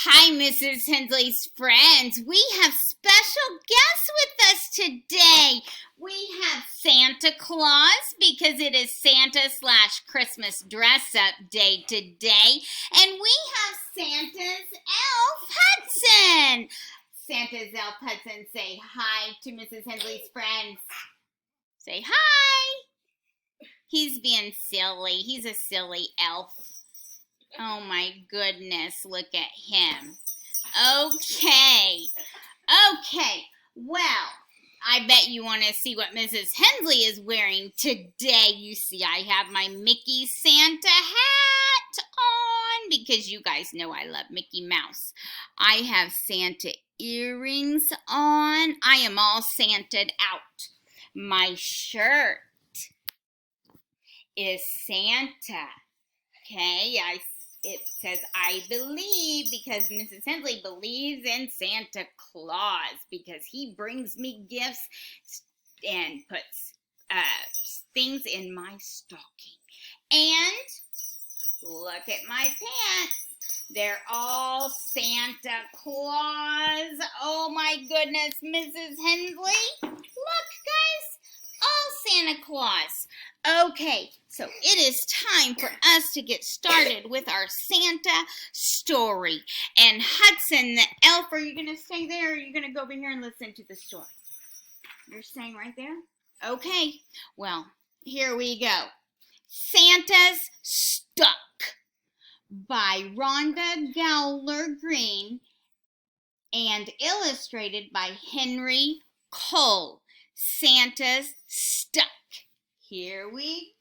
Hi, Mrs. Hensley's friends. We have special guests with us today. We have Santa Claus because it is Santa/Christmas dress-up day today. And we have Santa's elf, Hudson. Santa's elf, Hudson, say hi to Mrs. Hensley's friends. Say hi. He's being silly. He's a silly elf. Oh my goodness, look at him. Okay. Well, I bet you want to see what Mrs. Hensley is wearing today. You see, I have my Mickey Santa hat on because you guys know I love Mickey Mouse. I have Santa earrings on. I am all Santa'd out. My shirt is Santa. Okay, it says I believe because Mrs. Hensley believes in Santa Claus because he brings me gifts and puts things in my stocking. And look at my pants. They're all Santa Claus. Oh my goodness, Mrs. Hensley. Look, guys, all Santa Claus. Okay, so it is time for us to get started with our Santa story. And Hudson, the elf, are you going to stay there or are you going to go over here and listen to the story? You're staying right there? Okay, well, here we go. Santa's Stuck by Rhonda Gowler Green and illustrated by Henry Cole. Santa's Stuck. Here we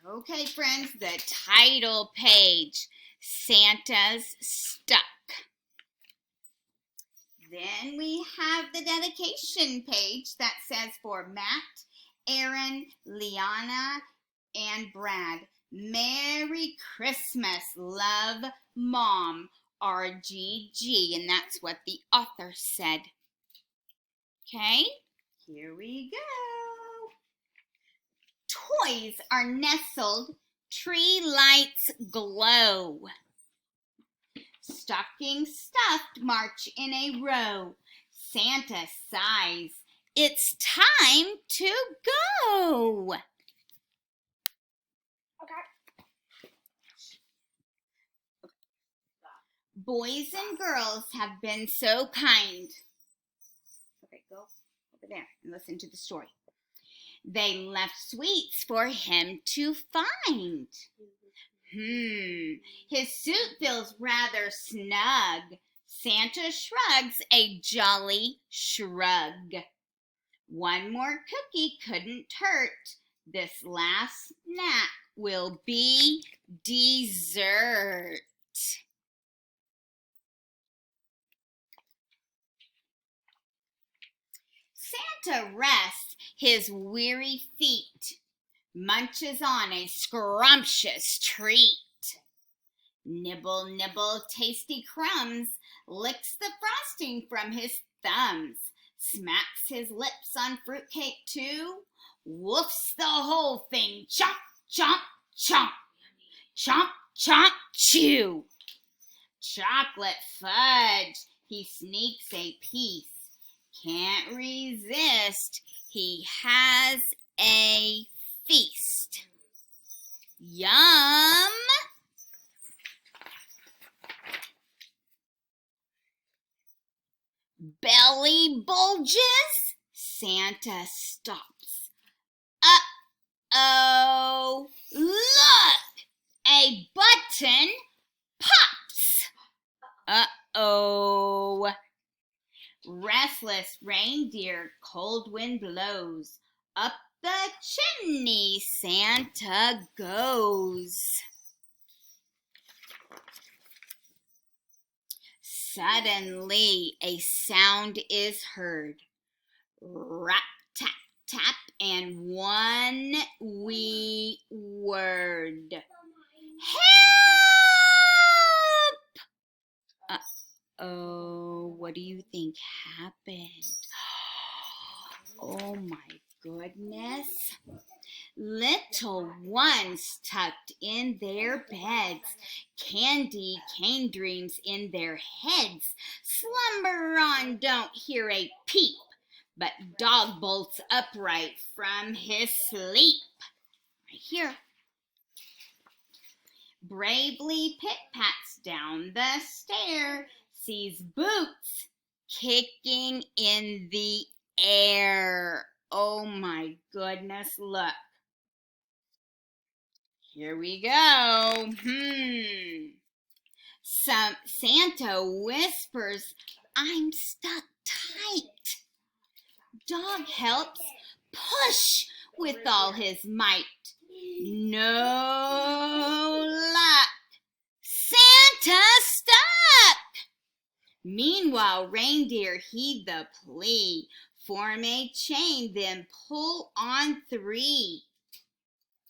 go. Okay, friends, the title page, Santa's Stuck. Then we have the dedication page that says for Matt, Aaron, Liana, and Brad. Merry Christmas, love, Mom, RGG. And that's what the author said. Okay? Here we go. Toys are nestled, tree lights glow. Stockings stuffed march in a row. Santa sighs, it's time to go. Boys and girls have been so kind. Okay, go over there and listen to the story. They left sweets for him to find. His suit feels rather snug. Santa shrugs a jolly shrug. One more cookie couldn't hurt. This last snack will be dessert. Santa rests his weary feet, munches on a scrumptious treat. Nibble, nibble, tasty crumbs, licks the frosting from his thumbs, smacks his lips on fruitcake too, woofs the whole thing, chomp, chomp, chomp, chomp, chomp, chew. Chocolate fudge, he sneaks a piece, can't resist, he has a feast. Yum! Belly bulges, Santa stops. Uh-oh, look, a button pops. Uh-oh. Restless reindeer, cold wind blows. Up the chimney Santa goes. Suddenly a sound is heard. Rap, tap, tap, and one wee word. Help! Oh, what do you think happened? Oh my goodness. Little ones tucked in their beds, candy cane dreams in their heads. Slumber on, don't hear a peep, but dog bolts upright from his sleep. Right here. Bravely pit-pats down the stair, sees boots kicking in the air. Oh my goodness, look. Here we go. Santa whispers, I'm stuck tight. Dog helps push with all his might. No luck. Santa stuck. Meanwhile, reindeer heed the plea. Form a chain, then pull on 3.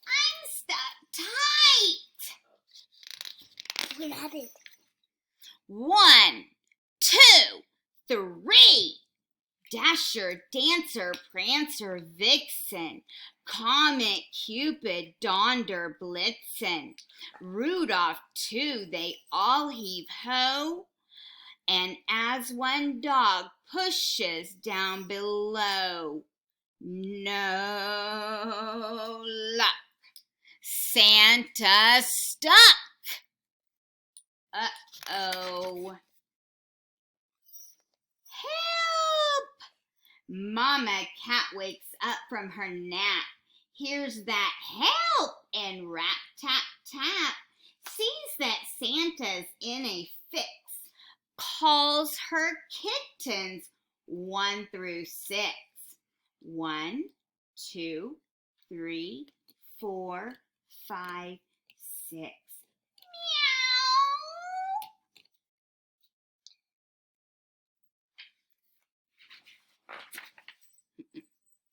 I'm stuck tight. We got it. 1, 2, 3. Dasher, Dancer, Prancer, Vixen, Comet, Cupid, Donder, Blitzen, Rudolph too, they all heave ho, and as one dog pushes down below, no luck. Santa stuck. Uh-oh. Help! Mama Cat wakes up from her nap, hears that help and rap, tap, tap, sees that Santa's in a fix, calls her kittens 1 through 6. 1, 2, 3, 4, 5, 6. Meow.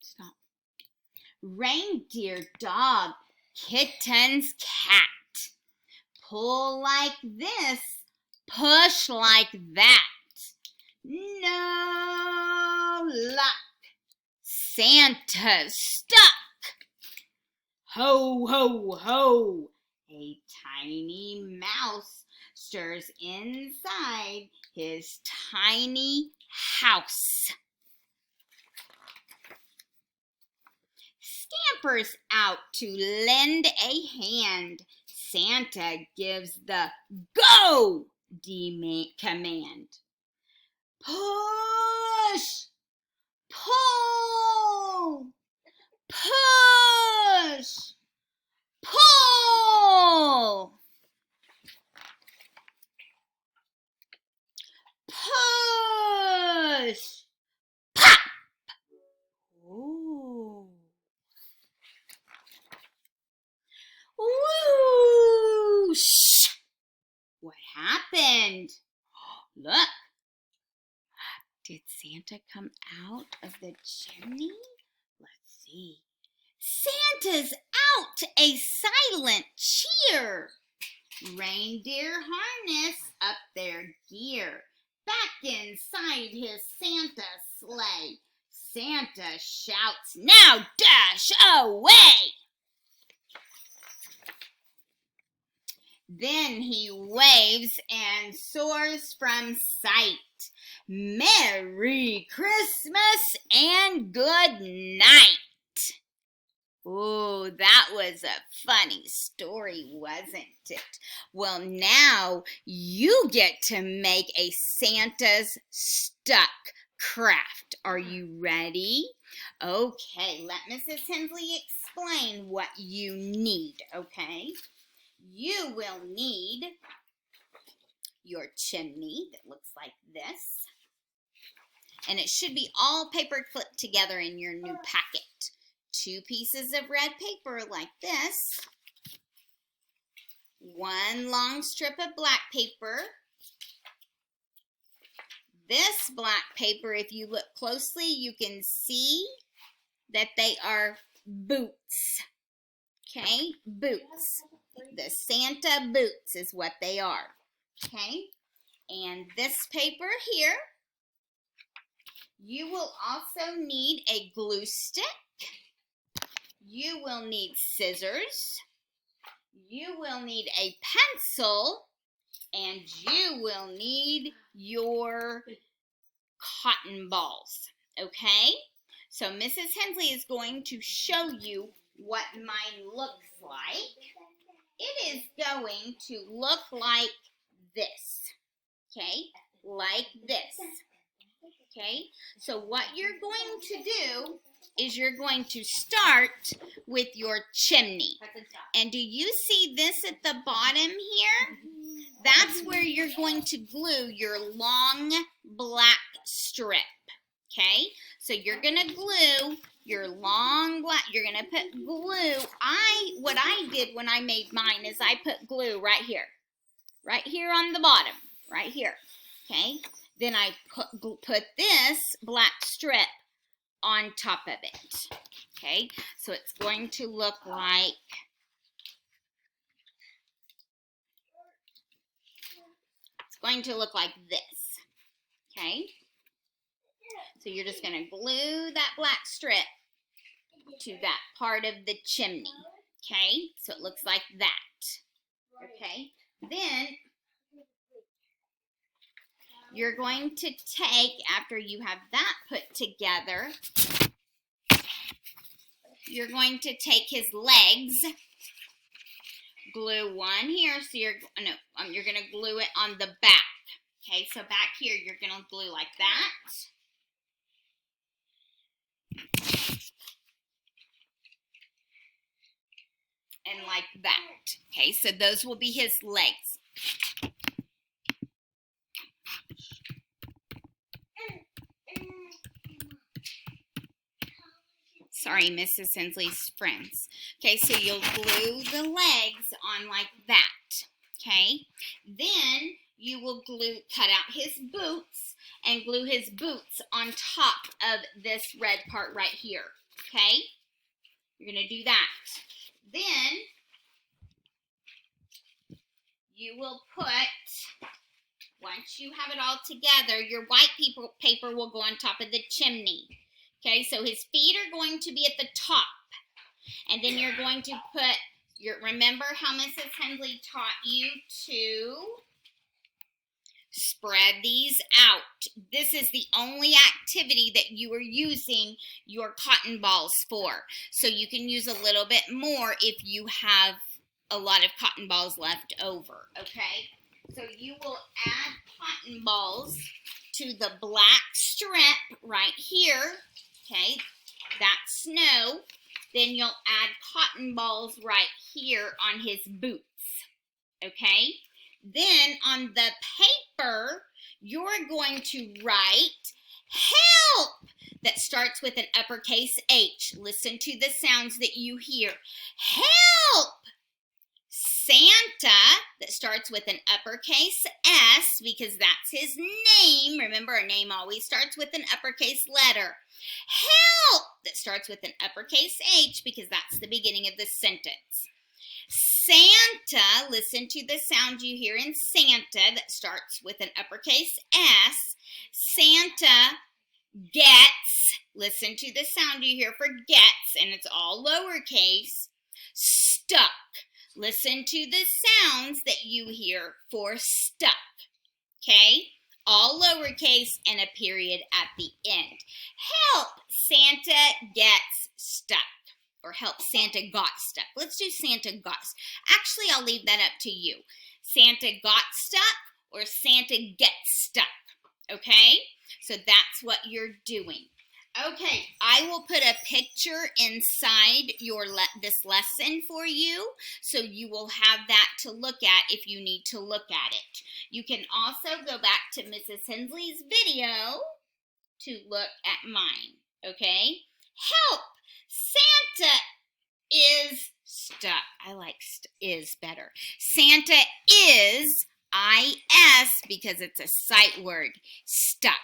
Stop. Reindeer, dog, kittens, cat. Pull like this, push like that. No luck. Santa's stuck. Ho, ho, ho. A tiny mouse stirs inside his tiny house. Scampers out to lend a hand. Santa gives the go command. Push, pull, push, pull, push, pop. Ooh. Whoosh! What happened? Look. Did Santa come out of the chimney? Let's see. Santa's out, a silent cheer. Reindeer harness up their gear. Back inside his Santa sleigh. Santa shouts, now dash away. Then he waves and soars from sight. Merry Christmas and good night. Oh, that was a funny story, wasn't it? Well, now you get to make a Santa's stuck craft. Are you ready? Okay, let Mrs. Hensley explain what you need, okay? You will need your chimney that looks like this. And it should be all paper clipped together in your new packet. 2 pieces of red paper like this. 1 long strip of black paper. This black paper, if you look closely, you can see that they are boots. Okay, boots. The Santa boots is what they are. Okay, and this paper here. You will also need a glue stick. you will need scissors, you will need a pencil, and you will need your cotton balls, okay? So Mrs. Hensley is going to show you what mine looks like. It is going to look like this, okay? Like this, okay? So what you're going to do is you're going to start with your chimney. And do you see this at the bottom here? That's where you're going to glue your long black strip, okay? So you're going to glue your long black, you're going to put glue. What I did when I made mine is I put glue right here on the bottom, right here, okay? Then I put this black strip on top of it, okay? So it's going to look like this, okay? So you're just going to glue that black strip to that part of the chimney, okay? So it looks like that, okay? Then you're going to take, after you have that put together, you're going to take his legs, glue one here, so you're going to glue it on the back. Okay, so back here you're going to glue like that. And like that. Okay, so those will be his legs. Sorry, Mrs. Hensley's friends. Okay, so you'll glue the legs on like that. Okay, then you will cut out his boots and glue his boots on top of this red part right here. Okay, you're going to do that. Then you will put, once you have it all together, your white paper will go on top of the chimney. Okay, so his feet are going to be at the top. And then you're going to put remember how Mrs. Hensley taught you to spread these out. This is the only activity that you are using your cotton balls for. So you can use a little bit more if you have a lot of cotton balls left over, okay? So you will add cotton balls to the black strip right here, okay? That's snow. Then you'll add cotton balls right here on his boots, okay? Then on the paper, you're going to write help that starts with an uppercase H. Listen to the sounds that you hear. Help! Santa, that starts with an uppercase S because that's his name. Remember, a name always starts with an uppercase letter. Help, that starts with an uppercase H because that's the beginning of the sentence. Santa, listen to the sound you hear in Santa that starts with an uppercase S. Santa gets, listen to the sound you hear for gets, and it's all lowercase, stuck. Listen to the sounds that you hear for stuck, okay? All lowercase and a period at the end. Help, Santa gets stuck. Or help, Santa got stuck. Let's do Santa got stuck. Actually, I'll leave that up to you. Santa got stuck or Santa gets stuck, okay? So that's what you're doing. Okay, I will put a picture inside this lesson for you, so you will have that to look at if you need to look at it. You can also go back to Mrs. Hensley's video to look at mine, okay? Help! Santa is stuck. I like is better. Santa is, I-S, because it's a sight word, stuck.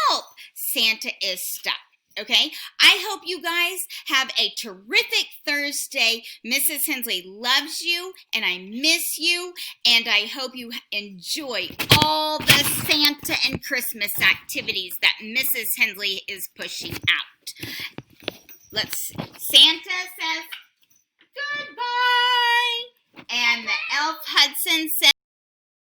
Help! Santa is stuck. Okay? I hope you guys have a terrific Thursday. Mrs. Hensley loves you, and I miss you, and I hope you enjoy all the Santa and Christmas activities that Mrs. Hensley is pushing out. Santa says goodbye, and the elf Hudson says